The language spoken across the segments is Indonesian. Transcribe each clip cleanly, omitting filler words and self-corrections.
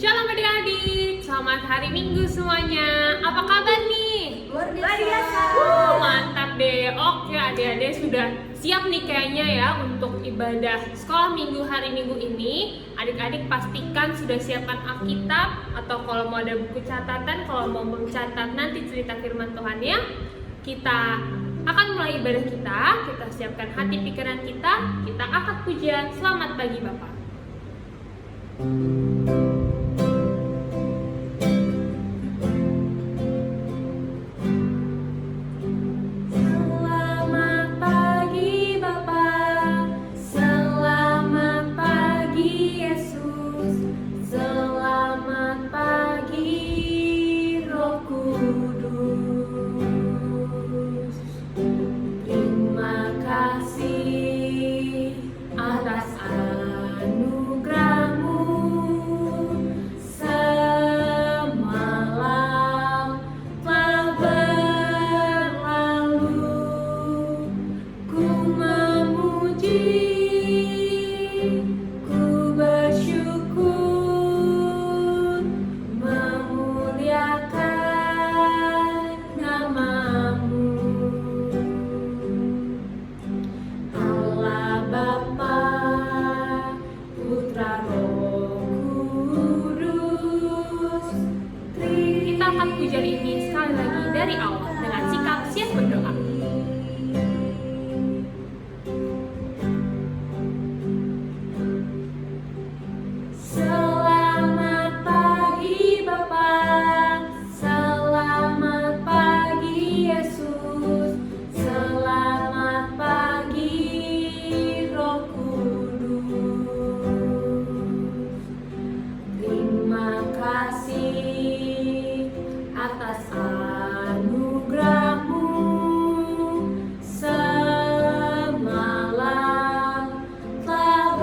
Shalom adik-adik, selamat hari Minggu semuanya. Apa kabar nih? Luar biasa. Mantap deh. Oke adik-adik sudah siap nih kayaknya ya untuk ibadah sekolah Minggu hari Minggu ini. Adik-adik pastikan sudah siapkan Alkitab atau kalau mau ada buku catatan, kalau mau mencatat nanti cerita firman Tuhan ya. Kita akan mulai ibadah kita siapkan hati pikiran kita angkat pujian. Selamat pagi Bapak. Selamat pagi Bapa, selamat pagi Yesus, selamat pagi Roh Kudus. Terima kasih atas anugerah-Mu. Semalam telah berlalu, ku memuji, ku bersyukur, memuliakan nama-Mu. Allah Bapa, Putra Roh Kudus. Kita akan pujian ini sekali lagi dari awal dengan sikap siap berdoa. Selamat pagi Bapa, selamat pagi Yesus, selamat pagi Roh Kudus. Terima kasih atas anugerah-Mu. Semalam telah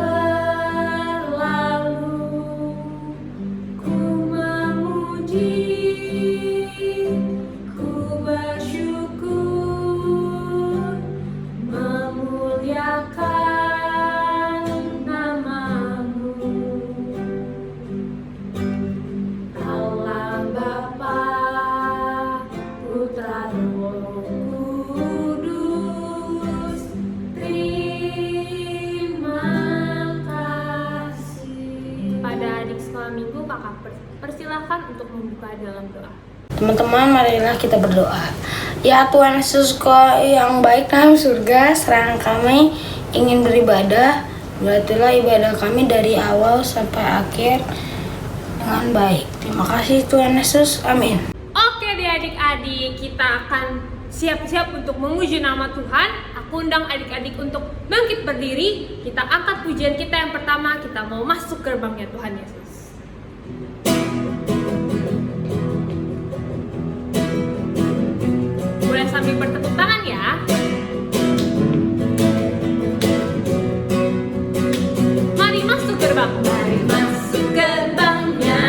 berlalu, ku memuji, ku bersyukur, memuliakan nama-Mu. Allah Bapa, Putra Roh Kudus. Terima kasih. Pada adik sekolah Minggu, kakak persilahkan untuk membuka dalam doa. Teman-teman, marilah kita berdoa. Ya Tuhan Yesus, Kau yang baik dalam surga, sekarang kami ingin beribadah. Berartilah ibadah kami dari awal sampai akhir dengan baik. Terima kasih Tuhan Yesus, amin. Oke deh adik-adik, kita akan siap-siap untuk memuji nama Tuhan. Aku undang adik-adik untuk bangkit berdiri. Kita angkat pujian kita yang pertama, kita mau masuk gerbangnya Tuhan Yesus. Boleh sambil bertepuk tangan ya. Mari masuk gerbang. Mari masuk gerbangnya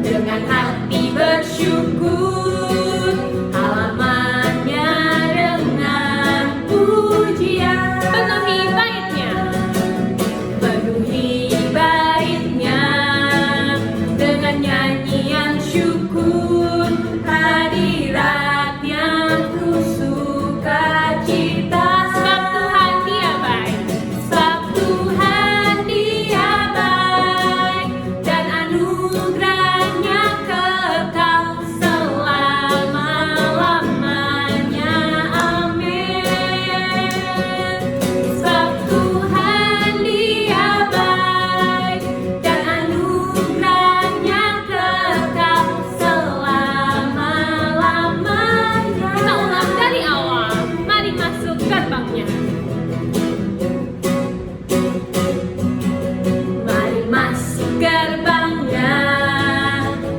dengan hati bersyukur, halamannya dengan pujian. Penuhi baitnya. Penuhi baitnya dengan nyanyian syukur, hadiratnya penuh sukacita. Sebab Tuhan dia baik. Sebab Tuhan Dia baik dan anugerahnya kekal selama-lamanya. Amin. Sebab Tuhan Dia baik dan anugerahnya kekal selama-lamanya. Kita ulang dari awal. Mari masuk gerbangnya. Mari masuk gerbangnya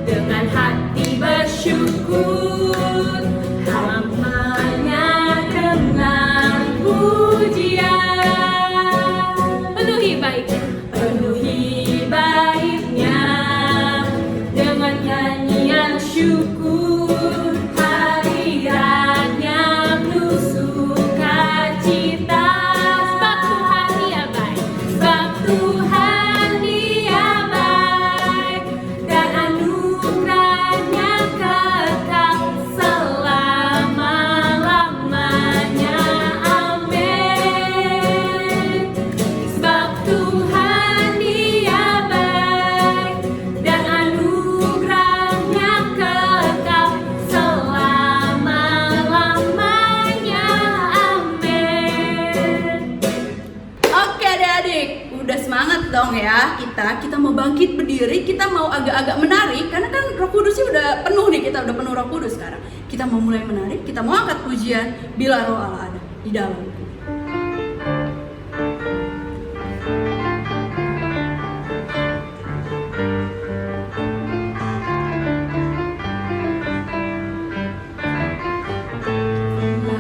dengan hati bersyukur, halamannya dengan pujian. Penuhi baitnya. Penuhi baitnya dengan nyanyian syukur, hadiratnya penuh sukacita. Sebab Tuhan dia baik. Sebab Tuhan Dia baik berdiri, kita mau agak-agak menari, karena kan Roh Kudusnya udah penuh nih, kita udah penuh Roh Kudus sekarang. Kita mau mulai menari, kita mau angkat pujian Bila Roh Allah ada di dalam.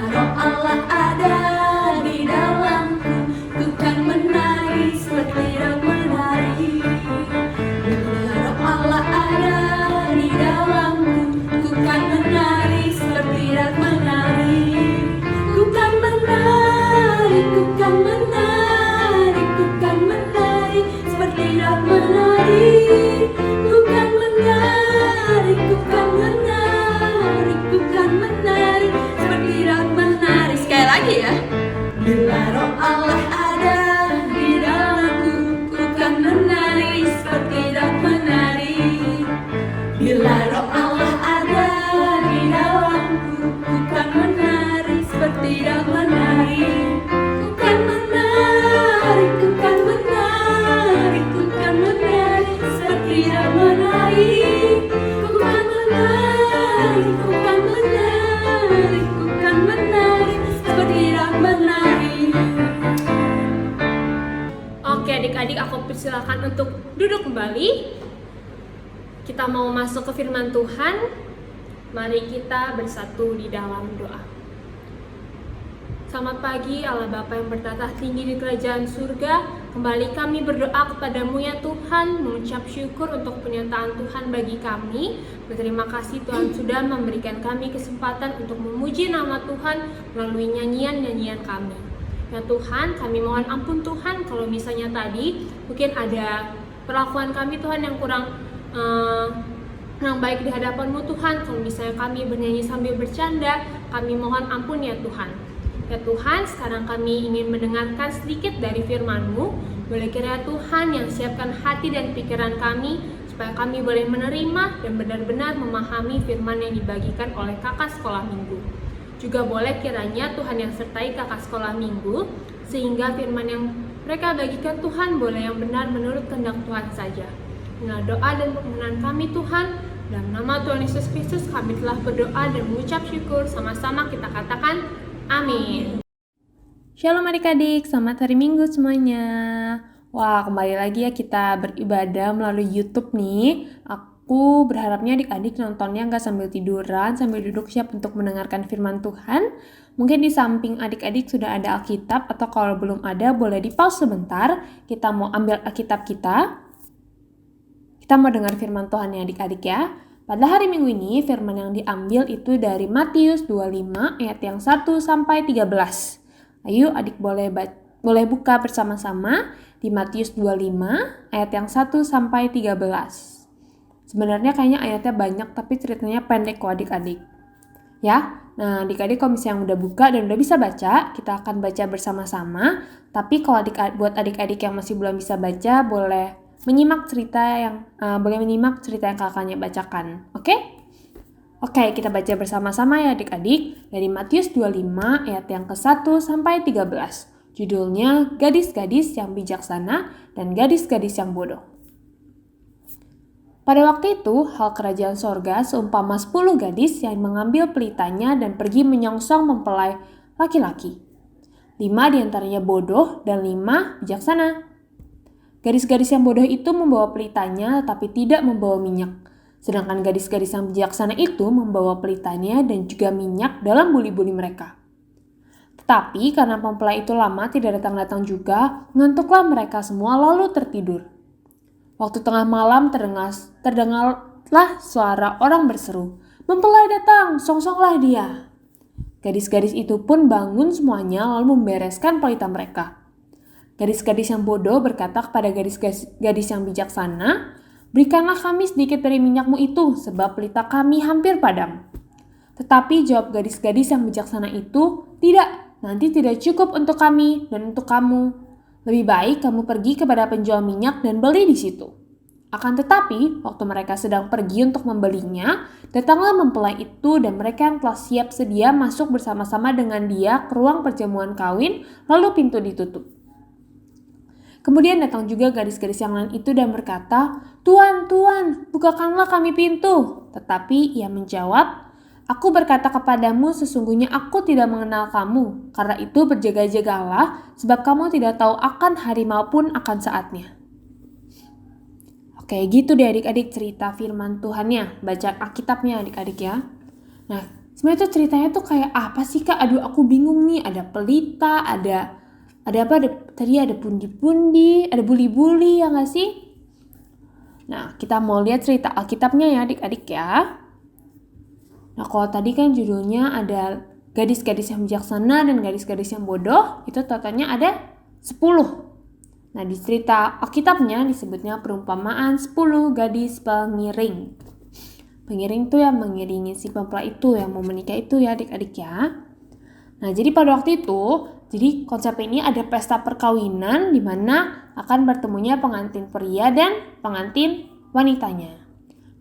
Roh Allah ada di dalamku, ku kan menari seperti roh menari. Roh Allah ada di dalamku, ku kan menari seperti roh menari. Ku kan menari, ku kan menari, ku kan menari seperti roh menari. Ku kan menari, ku kan menari, ku kan menari seperti roh menari. Sekali lagi ya. Bila Roh Allah ada di dalamku, ku kan menari seperti roh menari. Bila Roh Allah ada di dalamku, ku kan menari seperti roh menari. Ku kan menari, ku kan menari, ku kan menari seperti roh menari. Ku kan menari, ku kan menari, ku kan menari seperti roh menari. Oke adik-adik, aku persilakan untuk duduk kembali. Kita mau masuk ke firman Tuhan. Mari kita bersatu di dalam doa. Selamat pagi Allah Bapa yang bertatah tinggi di kerajaan surga. Kembali kami berdoa kepadamu ya Tuhan, mengucap syukur untuk penyertaan Tuhan bagi kami. Berterima kasih Tuhan sudah memberikan kami kesempatan untuk memuji nama Tuhan melalui nyanyian-nyanyian kami. Ya Tuhan, kami mohon ampun Tuhan kalau misalnya tadi mungkin ada perlakuan kami Tuhan yang kurang baik di hadapan-Mu Tuhan. Kalau misalnya kami bernyanyi sambil bercanda, kami mohon ampun ya Tuhan. Ya Tuhan, sekarang kami ingin mendengarkan sedikit dari firman-Mu. Boleh kiranya Tuhan yang siapkan hati dan pikiran kami, supaya kami boleh menerima dan benar-benar memahami firman yang dibagikan oleh kakak sekolah minggu. Juga boleh kiranya Tuhan yang sertai kakak sekolah minggu, sehingga firman yang mereka bagikan Tuhan boleh yang benar menurut kehendak Tuhan saja. Inilah doa dan permohonan kami Tuhan, dalam nama Tuhan Yesus Kristus kami telah berdoa dan mengucap syukur. Sama-sama kita katakan amin. Shalom adik-adik, selamat hari Minggu semuanya. Wah, kembali lagi ya kita beribadah melalui YouTube nih. Aku berharapnya adik-adik nontonnya nggak sambil tiduran, sambil duduk siap untuk mendengarkan firman Tuhan. Mungkin di samping adik-adik sudah ada Alkitab, atau kalau belum ada boleh di pause sebentar. Kita mau ambil Alkitab kita. Kita mau dengar firman Tuhan ya adik-adik ya. Pada hari Minggu ini firman yang diambil itu dari Matius 25 ayat yang 1 sampai 13. Ayo adik boleh buka bersama-sama di Matius 25 ayat yang 1 sampai 13. Sebenarnya kayaknya ayatnya banyak tapi ceritanya pendek kok adik-adik. Ya, nah adik-adik kalau misalnya udah buka dan udah bisa baca, kita akan baca bersama-sama. Tapi kalau buat adik-adik yang masih belum bisa baca, boleh menyimak cerita yang kakaknya bacakan. Oke? Oke, kita baca bersama-sama ya adik-adik dari Matius 25 ayat yang ke-1 sampai 13. Judulnya Gadis-gadis yang bijaksana dan gadis-gadis yang bodoh. Pada waktu itu, hal kerajaan sorga seumpama 10 gadis yang mengambil pelitanya dan pergi menyongsong mempelai laki-laki. 5 diantaranya bodoh dan 5 bijaksana. Gadis-gadis yang bodoh itu membawa pelitanya tetapi tidak membawa minyak. Sedangkan gadis-gadis yang bijaksana itu membawa pelitanya dan juga minyak dalam buli-buli mereka. Tetapi karena mempelai itu lama tidak datang-datang juga, ngantuklah mereka semua lalu tertidur. Waktu tengah malam terdengarlah suara orang berseru, "Mempelai datang, songsonglah dia." Gadis-gadis itu pun bangun semuanya lalu membereskan pelita mereka. Gadis-gadis yang bodoh berkata kepada gadis yang bijaksana, "Berikanlah kami sedikit dari minyakmu itu, sebab pelita kami hampir padam." Tetapi jawab gadis-gadis yang bijaksana itu, "Tidak, nanti tidak cukup untuk kami dan untuk kamu. Lebih baik kamu pergi kepada penjual minyak dan beli di situ." Akan tetapi, waktu mereka sedang pergi untuk membelinya, datanglah mempelai itu dan mereka yang telah siap sedia masuk bersama-sama dengan dia ke ruang perjamuan kawin, lalu pintu ditutup. Kemudian datang juga gadis-gadis yang lain itu dan berkata, "Tuan, Tuan, bukakanlah kami pintu." Tetapi ia menjawab, "Aku berkata kepadamu, sesungguhnya aku tidak mengenal kamu. Karena itu berjaga-jagalah, sebab kamu tidak tahu akan hari maupun akan saatnya." Oke, gitu deh adik-adik cerita firman Tuhannya. Bacaan Alkitabnya adik-adik ya. Nah, sebenarnya tuh ceritanya tuh kayak apa sih Kak? Aduh, aku bingung nih. Ada pelita, ada apa? Tadi ada pundi-pundi, ada buli-buli ya nggak sih? Nah, kita mau lihat cerita Alkitabnya ya adik-adik ya. Nah, kalau tadi kan judulnya ada gadis-gadis yang bijaksana dan gadis-gadis yang bodoh, itu totalnya ada 10. Nah, di cerita Alkitabnya disebutnya perumpamaan 10 gadis pengiring. Pengiring itu yang mengiringi si mempelai itu yang mau menikah itu ya adik-adik ya. Nah, jadi pada waktu itu, jadi konsep ini ada pesta perkawinan di mana akan bertemunya pengantin pria dan pengantin wanitanya.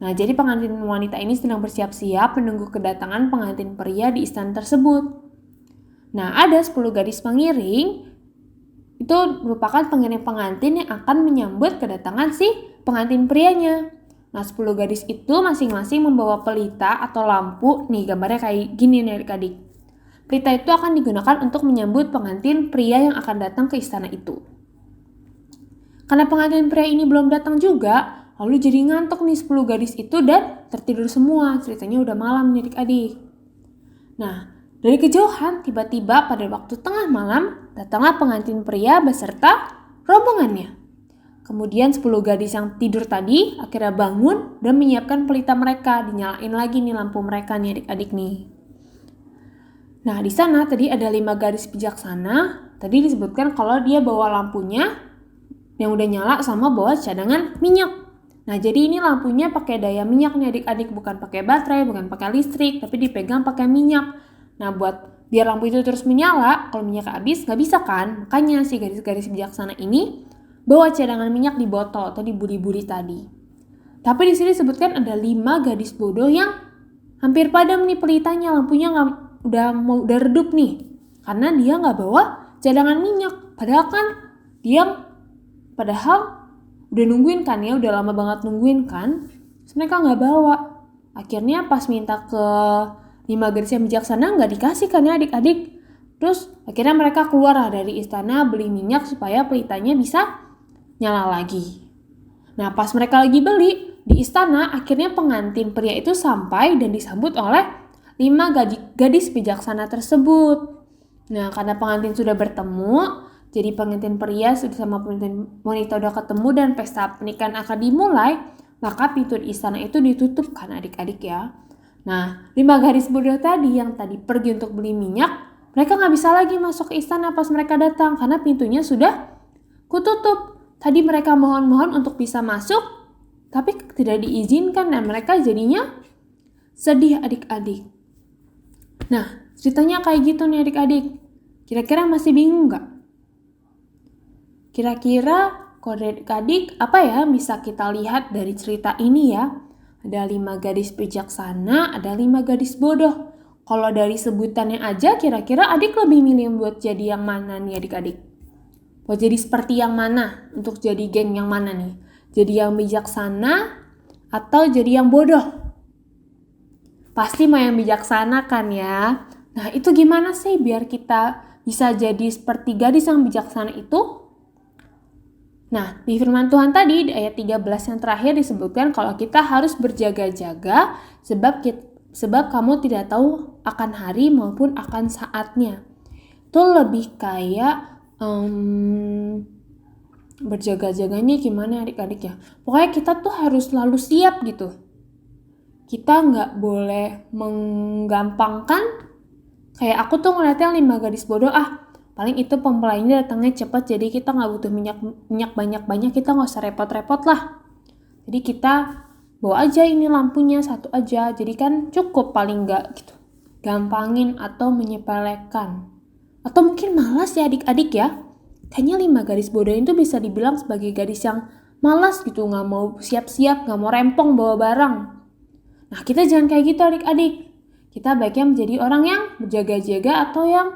Nah, jadi pengantin wanita ini sedang bersiap-siap menunggu kedatangan pengantin pria di istana tersebut. Nah, ada 10 gadis pengiring, itu merupakan pengiring pengantin yang akan menyambut kedatangan si pengantin prianya. Nah, 10 gadis itu masing-masing membawa pelita atau lampu. Nih, gambarnya kayak gini nih adik-adik. Pelita itu akan digunakan untuk menyambut pengantin pria yang akan datang ke istana itu. Karena pengantin pria ini belum datang juga, lalu jadi ngantuk nih 10 gadis itu dan tertidur semua. Ceritanya udah malam nih adik-adik. Nah, dari kejauhan tiba-tiba pada waktu tengah malam datanglah pengantin pria beserta rombongannya. Kemudian 10 gadis yang tidur tadi akhirnya bangun dan menyiapkan pelita mereka. Dinyalain lagi nih lampu mereka nih adik-adik nih. Nah, di sana tadi ada 5 gadis bijaksana. Tadi disebutkan kalau dia bawa lampunya yang udah nyala sama bawa cadangan minyak. Nah, jadi ini lampunya pakai daya minyak nih adik-adik, bukan pakai baterai, bukan pakai listrik, tapi dipegang pakai minyak. Nah, buat biar lampu itu terus menyala, kalau minyak habis nggak bisa kan? Makanya si gadis-gadis bijaksana ini bawa cadangan minyak di botol atau di budi-budi tadi. Tapi di sini disebutkan ada 5 gadis bodoh yang hampir padam nih pelitanya, lampunya udah redup nih, karena dia nggak bawa cadangan minyak. Padahal udah nungguin kan ya, udah lama banget nungguin kan, terus mereka nggak bawa. Akhirnya pas minta ke 5 gadis yang bijaksana nggak dikasih kan ya adik-adik. Terus akhirnya mereka keluar dari istana beli minyak supaya pelitanya bisa nyala lagi. Nah, pas mereka lagi beli di istana, akhirnya pengantin pria itu sampai dan disambut oleh 5 gadis bijaksana tersebut. Nah, karena pengantin sudah bertemu, jadi pengantin pria sama pengantin wanita udah ketemu dan pesta pernikahan akan dimulai, maka pintu di istana itu ditutup kan adik-adik ya. Nah, 5 gadis bodoh tadi yang tadi pergi untuk beli minyak, mereka nggak bisa lagi masuk ke istana pas mereka datang karena pintunya sudah kututup. Tadi mereka mohon-mohon untuk bisa masuk, tapi tidak diizinkan dan mereka jadinya sedih adik-adik. Nah, ceritanya kayak gitu nih adik-adik. Kira-kira masih bingung nggak? Kira-kira kalau adik-adik apa ya bisa kita lihat dari cerita ini ya? Ada 5 gadis bijaksana, ada 5 gadis bodoh. Kalau dari sebutannya aja kira-kira adik lebih milih buat jadi yang mana nih adik-adik? Buat jadi seperti yang mana? Untuk jadi geng yang mana nih? Jadi yang bijaksana atau jadi yang bodoh? Pasti mau yang bijaksana kan ya? Nah, itu gimana sih biar kita bisa jadi seperti gadis yang bijaksana itu? Nah, di firman Tuhan tadi di ayat 13 yang terakhir disebutkan kalau kita harus berjaga-jaga sebab kamu tidak tahu akan hari maupun akan saatnya. Itu lebih kayak berjaga-jaganya gimana adik-adik ya? Pokoknya kita tuh harus selalu siap gitu. Kita nggak boleh menggampangkan. Kayak aku tuh ngeliatnya 5 gadis bodoh, paling itu pempelainya datangnya cepat, jadi kita nggak butuh minyak banyak-banyak, kita nggak usah repot-repot lah. Jadi kita bawa aja ini lampunya 1 aja, jadi kan cukup paling nggak gitu. Gampangin atau menyepelekan. Atau mungkin malas ya adik-adik ya. Kayaknya 5 gadis bodoh itu bisa dibilang sebagai gadis yang malas gitu, nggak mau siap-siap, nggak mau rempong bawa barang. Nah, kita jangan kayak gitu adik-adik. Kita baiknya menjadi orang yang berjaga-jaga atau yang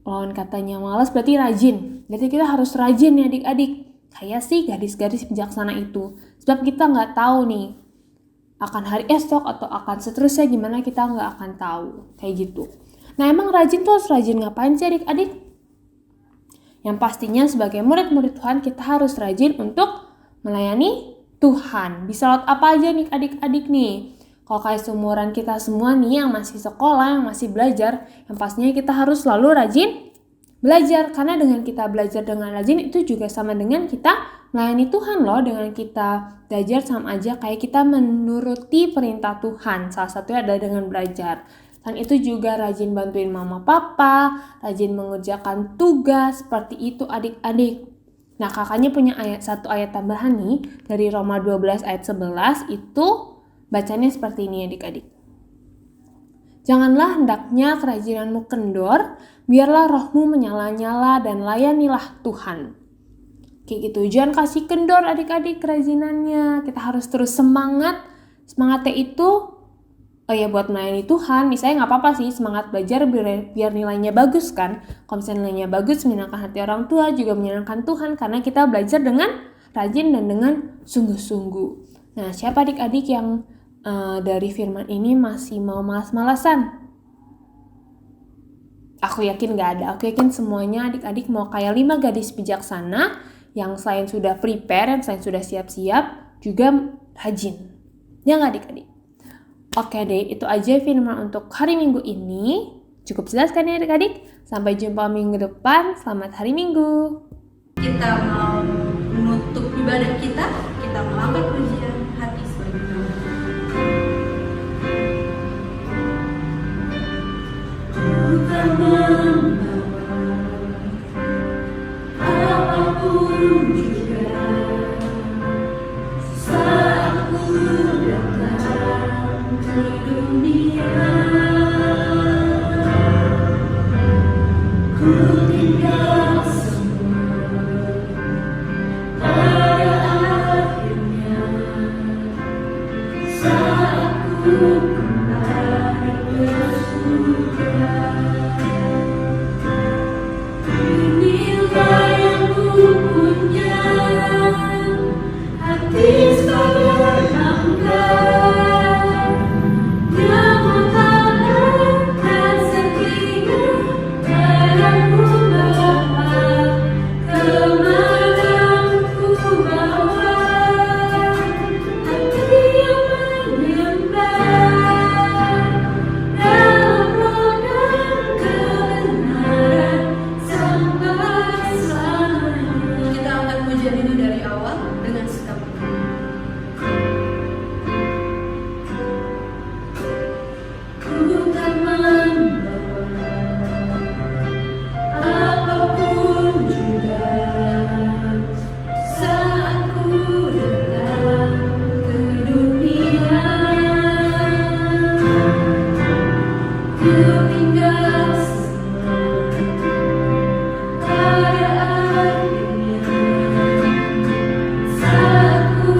Kalau katanya malas berarti rajin. Berarti kita harus rajin ya adik-adik. Kayak sih gadis-gadis bijaksana itu. Sebab kita nggak tahu nih akan hari esok atau akan seterusnya gimana, kita nggak akan tahu. Kayak gitu. Nah emang rajin tuh harus rajin ngapain sih adik-adik? Yang pastinya sebagai murid-murid Tuhan kita harus rajin untuk melayani Tuhan. Bisa lewat apa aja nih adik-adik nih? Kalau kayak seumuran kita semua nih yang masih sekolah, yang masih belajar, yang pastinya kita harus selalu rajin belajar. Karena dengan kita belajar dengan rajin itu juga sama dengan kita melayani Tuhan loh. Dengan kita belajar sama aja kayak kita menuruti perintah Tuhan. Salah satunya adalah dengan belajar. Dan itu juga rajin bantuin mama papa, rajin mengerjakan tugas, seperti itu adik-adik. Nah kakaknya punya satu ayat tambahan nih dari Roma 12 ayat 11 itu bacanya seperti ini adik-adik. Janganlah hendaknya kerajinanmu kendor, biarlah rohmu menyala-nyala dan layanilah Tuhan. Kayak gitu, jangan kasih kendor adik-adik kerajinannya. Kita harus terus semangat. Semangatnya itu buat melayani Tuhan. Misalnya nggak apa-apa sih semangat belajar biar nilainya bagus kan. Kalau misalnya nilainya bagus, menyenangkan hati orang tua, juga menyenangkan Tuhan. Karena kita belajar dengan rajin dan dengan sungguh-sungguh. Nah, siapa adik-adik yang dari firman ini masih mau malas-malasan? Aku yakin nggak ada. Aku yakin semuanya adik-adik mau kayak 5 gadis bijaksana yang selain sudah prepare, yang selain sudah siap-siap, juga rajin. Ya nggak adik-adik? Oke deh, itu aja firman untuk hari Minggu ini. Cukup jelas kan ya adik-adik? Sampai jumpa minggu depan. Selamat hari Minggu. Kita mau menutup ibadah kita melambaikan pujian hati sebagai bukan membawa apapun juga saat ku datang ke dunia, ku tinggal semua pada akhirnya saat ku kembali ke surga. Inilah yang ku punya, hati sebagai hamba yang mengharapkan setia padamu Bapa, kemana ku bawa hati yang menyembah dalam roda kebenaran sampai selamanya. Kita akan pujian ini dari awal dengan sikap penuh. Ku tak membawa apapun juga saat ku datang ke dunia, ku tinggal semua pada akhirnya saat ku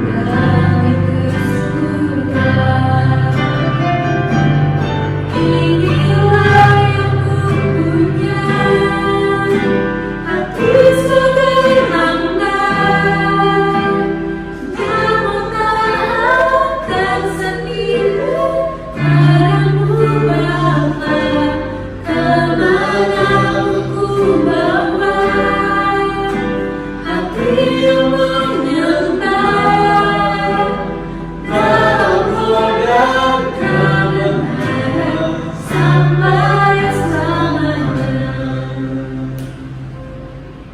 kembali ke surga. Inilah yang ku punya, hati sebagai hamba yang mentaatkan sendiri padamu Bapa, kemana ku bawa hati yang menyembah dalam roda kebenaran sampai selamanya.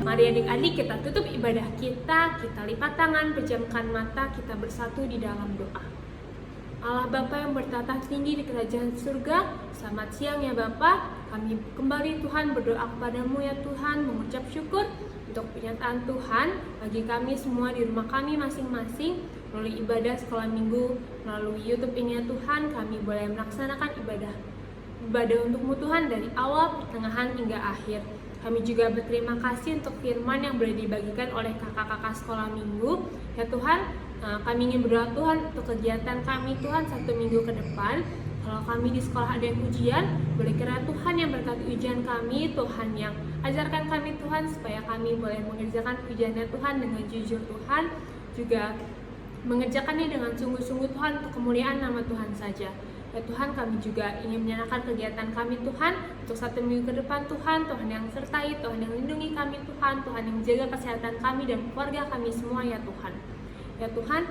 Mari adik-adik kita tutup ibadah kita lipat tangan, pejamkan mata, kita bersatu di dalam doa. Allah Bapa yang bertata tinggi di kerajaan surga, selamat siang ya Bapa. Kami kembali Tuhan berdoa kepadamu ya Tuhan, mengucap syukur untuk pernyataan Tuhan bagi kami semua di rumah kami masing-masing. Melalui ibadah sekolah minggu, melalui YouTube ini ya Tuhan, kami boleh melaksanakan ibadah untukmu Tuhan dari awal, pertengahan hingga akhir. Kami juga berterima kasih untuk firman yang boleh dibagikan oleh kakak-kakak sekolah minggu. Ya Tuhan, kami ingin berdoa Tuhan untuk kegiatan kami Tuhan 1 minggu ke depan. Kalau kami di sekolah ada yang ujian, boleh kiranya Tuhan yang berkati ujian kami, Tuhan yang ajarkan kami Tuhan, supaya kami boleh mengerjakan ujiannya Tuhan dengan jujur Tuhan, juga mengerjakannya dengan sungguh-sungguh Tuhan untuk kemuliaan nama Tuhan saja. Ya Tuhan, kami juga ingin menyerahkan kegiatan kami Tuhan untuk 1 minggu ke depan Tuhan. Tuhan yang sertai, Tuhan yang lindungi kami Tuhan, Tuhan yang jaga kesehatan kami dan keluarga kami semua ya Tuhan. Ya Tuhan,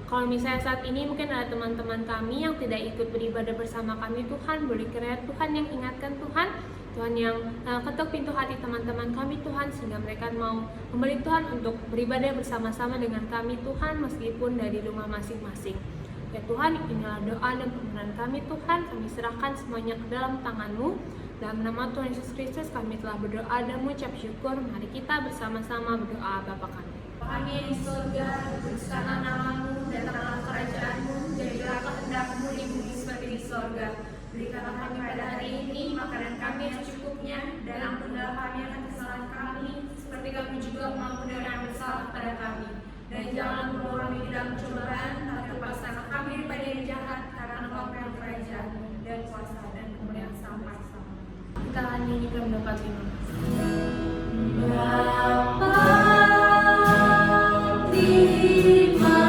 kalau misalnya saat ini mungkin ada teman-teman kami yang tidak ikut beribadah bersama kami Tuhan, boleh kiranya Tuhan yang ingatkan Tuhan, Tuhan yang ketuk pintu hati teman-teman kami Tuhan, sehingga mereka mau kembali Tuhan untuk beribadah bersama-sama dengan kami Tuhan, meskipun dari rumah masing-masing. Ya Tuhan, inilah doa dan permohonan kami Tuhan, kami serahkan semuanya ke dalam tangan-Mu. Dalam nama Tuhan Yesus Kristus kami telah berdoa dan mengucap syukur. Mari kita bersama-sama berdoa Bapa kami. Kami yang di surga, dikuduskanlah nama-Mu, datanglah kerajaan-Mu, jadilah kehendak-Mu di bumi seperti di surga. Berikanlah kami pada hari ini makanan kami yang secukupnya, dan ampunilah kami akan kesalahan kami, seperti kami juga mengampuni orang yang bersalah pada kami. Dan jangan membawa kami ke dalam pencobaan, tapi lepaskanlah kami daripada yang jahat, karena Engkau yang kerajaan dan kuasa dan kemuliaan sampai selamanya. Kita akan nyanyikan mendapat firman. Bapa, terima